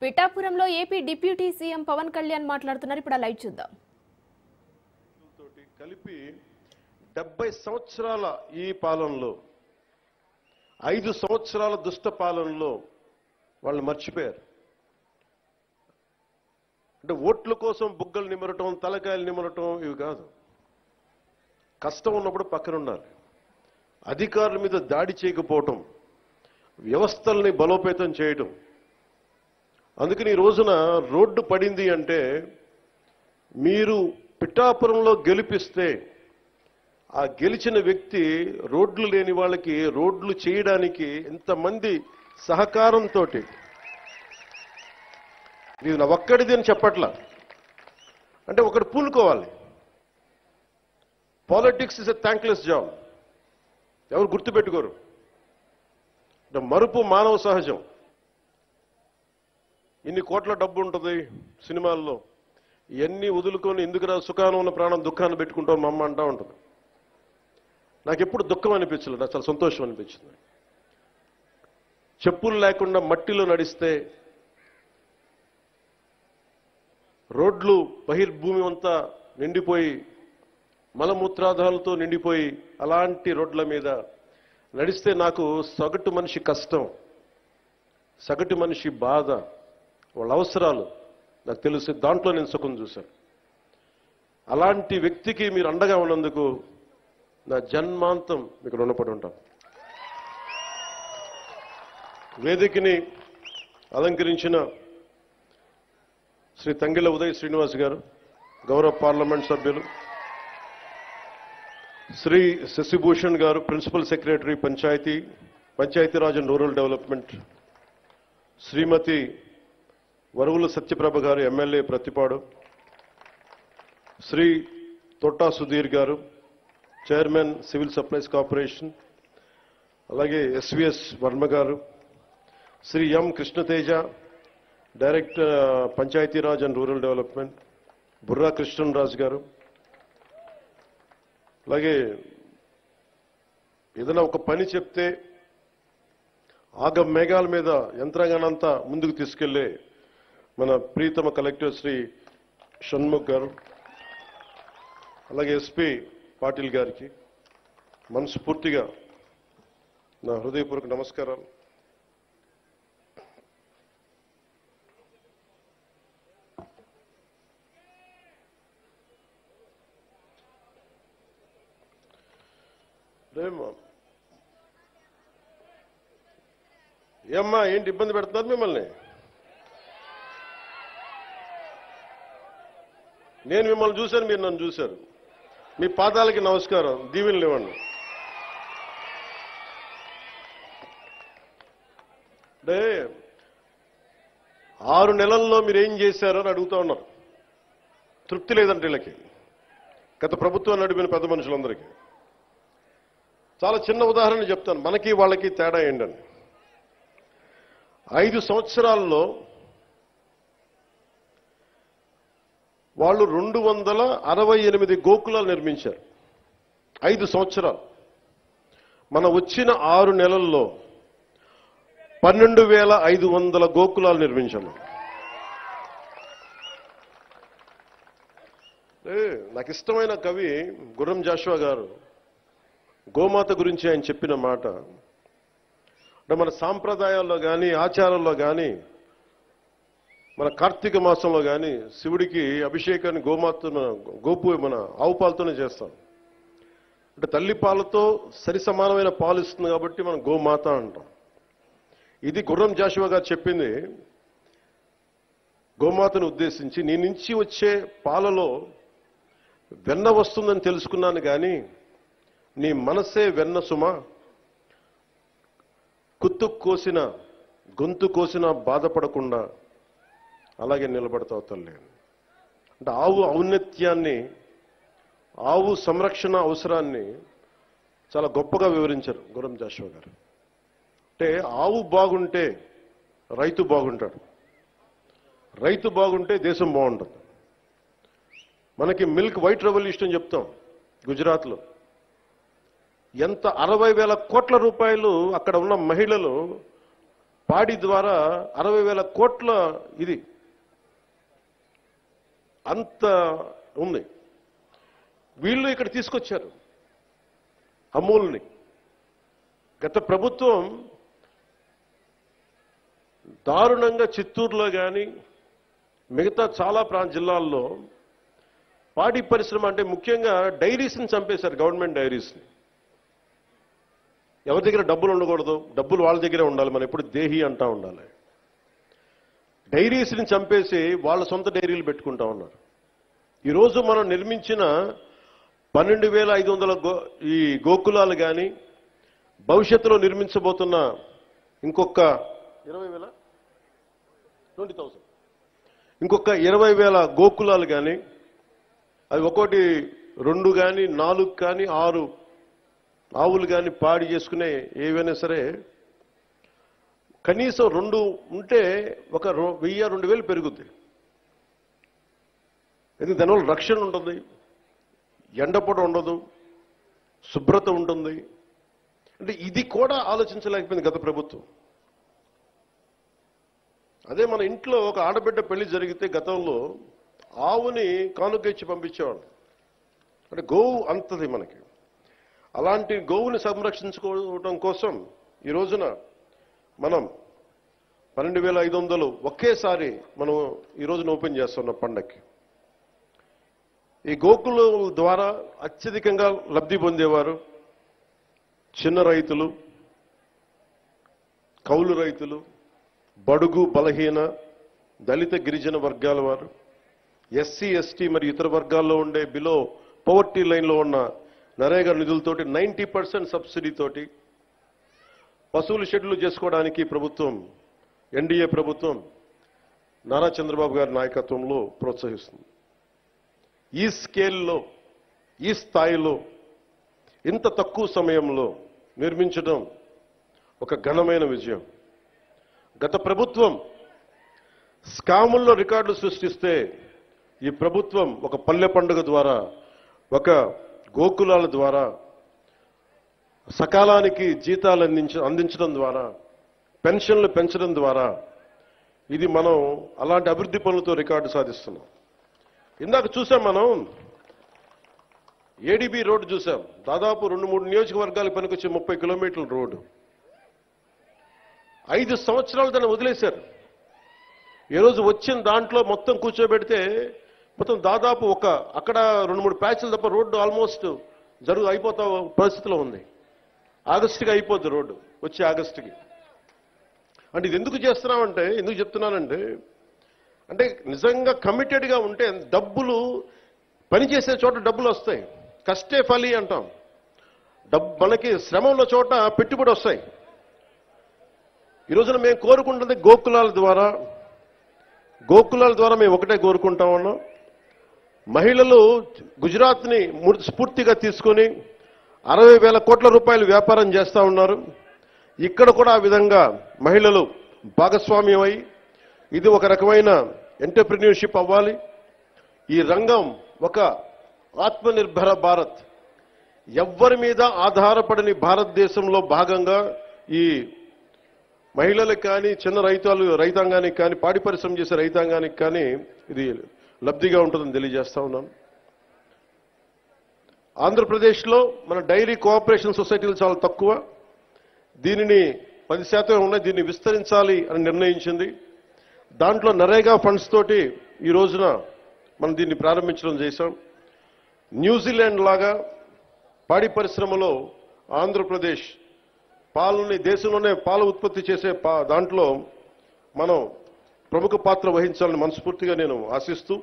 పిఠాపురంలో AP deputy CM Pawan Kalyan మాట్లాడుతున్నారు. ఇప్పుడు లైవ్ చూద్దాం. కలిపి 70 సంవత్సరాల ఈ పాలనలో 5 సంవత్సరాల దుష్ట పాలనలో వాళ్ళు మర్చిపోయారు. అంటే ఓట్ల కోసం బుగ్గలు నిమరటం, తలకాయలు నిమరటం ఇవి కాదు. కష్టం ఉన్నప్పుడు పక్కన ఉండాలి. అధికారుల మీద దాడి చేయకపోవటం, వ్యవస్థల్ని బలోపేతం చేయటం. అందుకని ఈ రోజున రోడ్డు పడింది అంటే మీరు పిఠాపురంలో గెలిపిస్తే ఆ గెలిచిన వ్యక్తి రోడ్లు లేని వాళ్ళకి రోడ్లు చేయడానికి ఎంతమంది సహకారంతో, ఇది నా ఒక్కడిది అని చెప్పట్లా, అంటే ఒకటి పూనుకోవాలి. Politics is a thankless job. ఎవరు గుర్తుపెట్టుకోరు. మరుపు మానవ సహజం. ఇన్ని కోట్ల డబ్బు ఉంటుంది సినిమాల్లో, ఇవన్నీ వదులుకొని ఎందుకురా సుఖానం ఉన్న ప్రాణం దుఃఖాన్ని పెట్టుకుంటాం మా అమ్మ అంటా ఉంటుంది. నాకు ఎప్పుడు దుఃఖం అనిపించలేదు, నాకు చాలా సంతోషం అనిపించింది. చెప్పులు లేకుండా మట్టిలో నడిస్తే, రోడ్లు బహిర్భూమి అంతా నిండిపోయి మలమూత్రాదాలతో నిండిపోయి అలాంటి రోడ్ల మీద నడిస్తే నాకు సగటు మనిషి కష్టం, సగటు మనిషి బాధ, వాళ్ళ అవసరాలు నాకు తెలిసి దాంట్లో నేను సుఖం చూశాను. అలాంటి వ్యక్తికి మీరు అండగా ఉన్నందుకు నా జన్మాంతం మీకు రుణపడి ఉంటాను. వేదికని అలంకరించిన శ్రీ తంగిళ్ళ ఉదయ్ శ్రీనివాస్ గారు, గౌరవ పార్లమెంట్ సభ్యులు, Shri Shashibhushan garu, principal secretary Panchayati Raj and rural development, Shrimati Varavula Satyaprabha garu, MLA Prathipadu, Shri Totta Sudheer garu, chairman civil supplies corporation, అలాగే SVS Varma garu, Shri M Krishnateja, director Panchayati Raj and rural development, Burra Krishnaraju garu, అలాగే ఏదైనా ఒక పని చెప్తే ఆగ మేఘాల మీద యంత్రాంగానంతా ముందుకు తీసుకెళ్లే మన ప్రీతమ కలెక్టర్ శ్రీ షణ్ముఖ్ గారు, అలాగే ఎస్పీ పాటిల్ గారికి మనస్ఫూర్తిగా నా హృదయపూర్వక నమస్కారాలు. ఏమ్మా ఏంటి ఇబ్బంది పెడుతున్నారు మిమ్మల్ని? నేను మిమ్మల్ని చూశాను, మీరు నన్ను చూశారు. మీ పాదాలకి నమస్కారం, దీవెనలు ఇవ్వండి. అంటే 6 నెలల్లో మీరు ఏం చేశారో అని అడుగుతా ఉన్నారు. తృప్తి లేదంటే వీళ్ళకి, గత ప్రభుత్వం నడిపిన పెద్ద మనుషులందరికీ. చాలా చిన్న ఉదాహరణ చెప్తాను, మనకి వాళ్ళకి తేడా ఏంటని. 5 సంవత్సరాల్లో వాళ్ళు 268 గోకులాలు నిర్మించారు. 5 సంవత్సరాలు. మన వచ్చిన 6 నెలల్లో 12,500 గోకులాలు నిర్మించాము. నాకు ఇష్టమైన కవి గుర్రం జాషువా గారు గోమాత గురించి ఆయన చెప్పిన మాట, అంటే మన సాంప్రదాయాల్లో కానీ ఆచారాల్లో కానీ మన కార్తీక మాసంలో కానీ శివుడికి అభిషేకాన్ని గోపు మన ఆవు పాలతోనే చేస్తాం. అంటే తల్లి పాలతో సరి సమానమైన పాలు ఇస్తుంది కాబట్టి మనం గోమాత అంటాం. ఇది గుర్రం జాషువా గారు చెప్పింది గోమాతను ఉద్దేశించి. నీ నుంచి వచ్చే పాలలో వెన్న వస్తుందని తెలుసుకున్నాను కానీ నీ మనసే వెన్న సుమ, కోసిన గొంతు కోసినా బాధపడకుండా అలాగే నిలబడతావు తల్లి. అంటే ఆవు ఔన్నత్యాన్ని, ఆవు సంరక్షణ అవసరాన్ని చాలా గొప్పగా వివరించారు గుర్రం జాషువా గారు. అంటే ఆవు బాగుంటే రైతు బాగుంటాడు, రైతు బాగుంటే దేశం బాగుంటుంది. మనకి మిల్క్ వైట్ రెవల్యూషన్ చెప్తాం గుజరాత్లో. ఎంత 60,000 కోట్ల రూపాయలు అక్కడ ఉన్న మహిళలు పాడి ద్వారా 60,000 కోట్ల ఇది అంత ఉంది. వీళ్ళు ఇక్కడ తీసుకొచ్చారు అమూల్ని. గత ప్రభుత్వం దారుణంగా చిత్తూరులో కానీ మిగతా చాలా జిల్లాల్లో పాడి పరిశ్రమ అంటే ముఖ్యంగా డైరీస్ని చంపేశారు. గవర్నమెంట్ డైరీస్ని. ఎవరి దగ్గర డబ్బులు ఉండకూడదు, డబ్బులు వాళ్ళ దగ్గరే ఉండాలి. మనం ఎప్పుడు దేహి అంటా ఉండాలి. డైరీస్ని చంపేసి వాళ్ళ సొంత డైరీలు పెట్టుకుంటా ఉన్నారు. ఈరోజు మనం నిర్మించిన 12,500 ఈ గోకులాలు కానీ భవిష్యత్తులో నిర్మించబోతున్న ఇంకొక 20,000 ఇంకొక 20,000 గోకులాలు కానీ అవి ఒకటి 2 కానీ 4 కానీ 6 ఆవులు కానీ పాడి చేసుకునే ఏవైనా సరే కనీసం 2 ఉంటే ఒక 1,000-2,000 పెరుగుద్ది. ఎందుకంటే దానివల్ల రక్షణ ఉంటుంది, ఎండపొడ ఉండదు, శుభ్రత ఉంటుంది. అంటే ఇది కూడా ఆలోచించలేకపోయింది గత ప్రభుత్వం. అదే మన ఇంట్లో ఒక ఆడబిడ్డ పెళ్లి జరిగితే గతంలో ఆవుని కానుక ఇచ్చి పంపించేవాడు. అంటే గోవు అంతది మనకి. అలాంటి గోవుని సంరక్షించుకోవడం కోసం ఈ రోజున మనం 12,500 ఒకేసారి మనం ఈ రోజున ఓపెన్ చేస్తున్నాం పండక్కి. ఈ గోకుల ద్వారా అత్యధికంగా లబ్ధి పొందేవారు చిన్న రైతులు, కౌలు రైతులు, బడుగు బలహీన దళిత గిరిజన వర్గాల వారు, ఎస్సీ ఎస్టీ మరియు ఇతర వర్గాల్లో ఉండే బిలో పవర్టీ లైన్లో ఉన్న నరేగా నిధులతోటి 90% సబ్సిడీతోటి పశువుల షెడ్లు చేసుకోవడానికి ప్రభుత్వం, ఎన్డీఏ ప్రభుత్వం నారా చంద్రబాబు గారి నాయకత్వంలో ప్రోత్సహిస్తుంది. ఈ స్కేల్లో, ఈ స్థాయిలో, ఇంత తక్కువ సమయంలో నిర్మించడం ఒక ఘనమైన విజయం. గత ప్రభుత్వం స్కాముల్లో రికార్డులు సృష్టిస్తే ఈ ప్రభుత్వం ఒక పల్లె పండుగ ద్వారా, ఒక గోకులాల ద్వారా, సకాలానికి జీతాలు అందించడం ద్వారా, పెన్షన్లు పెంచడం ద్వారా ఇది మనం అలాంటి అభివృద్ధి పనులతో రికార్డు సాధిస్తున్నాం. ఇందాక చూసాం మనం ఏడీబీ రోడ్డు చూసాం. దాదాపు 2-3 నియోజకవర్గాలకు పనికొచ్చే 30 కిలోమీటర్ల రోడ్డు 5 సంవత్సరాలు దాన్ని వదిలేశారు. ఈరోజు వచ్చిన దాంట్లో మొత్తం కూర్చోబెడితే మొత్తం దాదాపు అక్కడ 2-3 ప్యాచ్లు తప్ప రోడ్డు ఆల్మోస్ట్ అయిపోతా పరిస్థితిలో ఉంది. ఆగస్టుకి అయిపోద్ది రోడ్డు, వచ్చే ఆగస్టుకి. అంటే ఇది ఎందుకు చేస్తున్నామంటే, ఎందుకు చెప్తున్నానంటే, అంటే నిజంగా కమిటెడ్గా ఉంటే డబ్బులు పనిచేసే చోట డబ్బులు వస్తాయి. కష్టే ఫలి అంటాం. మనకి శ్రమ ఉన్న చోట పెట్టుబడి వస్తాయి. ఈ రోజున మేము కోరుకుంటుంది గోకులాల ద్వారా మేము ఒకటే కోరుకుంటా ఉన్నాం. మహిళలు గుజరాత్ని స్ఫూర్తిగా తీసుకొని 60,000 కోట్ల రూపాయలు వ్యాపారం చేస్తూ ఉన్నారు. ఇక్కడ కూడా ఆ విధంగా మహిళలు భాగస్వామ్యమై ఇది ఒక రకమైన ఎంటర్‌ప్రెన్యూర్‌షిప్ అవ్వాలి. ఈ రంగం ఒక ఆత్మనిర్భర భారత్, ఎవ్వరి మీద ఆధారపడని భారతదేశంలో భాగంగా ఈ మహిళలకు కానీ, చిన్న రైతాంగానికి కానీ, పాడి పరిశ్రమ చేసే రైతాంగానికి కానీ ఇది లబ్ధిగా ఉంటుందని తెలియజేస్తా ఉన్నాను. ఆంధ్రప్రదేశ్లో మన డైరీ కోఆపరేషన్ సొసైటీలు చాలా తక్కువ. దీనిని 10% ఉన్నాయి, దీన్ని విస్తరించాలి అని నిర్ణయించింది. దాంట్లో నరేగా ఫండ్స్ తోటి ఈ రోజున మనం దీన్ని ప్రారంభించడం చేశాం. న్యూజిలాండ్ లాగా పాడి పరిశ్రమలో ఆంధ్రప్రదేశ్ దేశంలోనే పాల ఉత్పత్తి చేసే దాంట్లో మనం ప్రముఖ పాత్ర వహించాలని మనస్ఫూర్తిగా నేను ఆశిస్తూ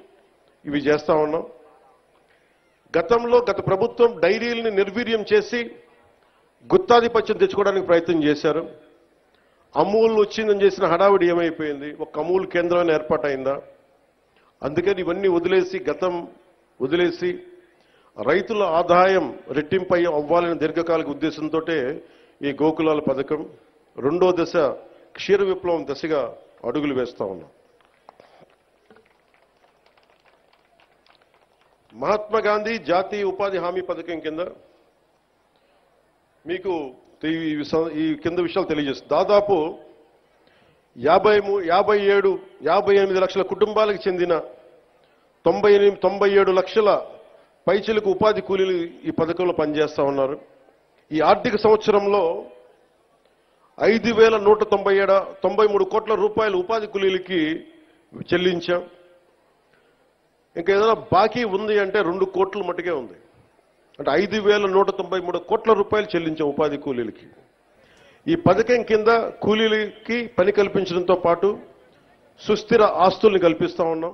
ఇవి చేస్తా ఉన్నాం. గత ప్రభుత్వం డైరీల్ని నిర్వీర్యం చేసి గుత్తాధిపత్యం తెచ్చుకోవడానికి ప్రయత్నం చేశారు. అమూల్ వచ్చిందని చేసిన హడావిడి ఏమైపోయింది? ఒక అమూల్ కేంద్రం ఏర్పాటైందా? అందుకని ఇవన్నీ వదిలేసి రైతుల ఆదాయం రెట్టింపై అవ్వాలనే దీర్ఘకాలిక ఉద్దేశంతో ఈ గోకులాల పథకం 2వ దశ క్షీర విప్లవం దశగా అడుగులు వేస్తా ఉన్నాం. మహాత్మా గాంధీ జాతీయ ఉపాధి హామీ పథకం కింద మీకు ఈ కింద విషయాలు తెలియజేస్తుంది. దాదాపు 58 లక్షల కుటుంబాలకు చెందిన 97 లక్షల పైచిలకు ఉపాధి కూలీలు ఈ పథకంలో పనిచేస్తా ఉన్నారు. ఈ ఆర్థిక సంవత్సరంలో 5,193 కోట్ల రూపాయలు ఉపాధి కూలీలకి చెల్లించాం. ఇంకా ఏదైనా బాకీ ఉంది అంటే 2 కోట్ల మటుకే ఉంది. అంటే 5,193 కోట్ల రూపాయలు చెల్లించాం ఉపాధి కూలీలకి. ఈ పథకం కింద కూలీలకి పని కల్పించడంతో పాటు సుస్థిర ఆస్తుల్ని కల్పిస్తా ఉన్నాం.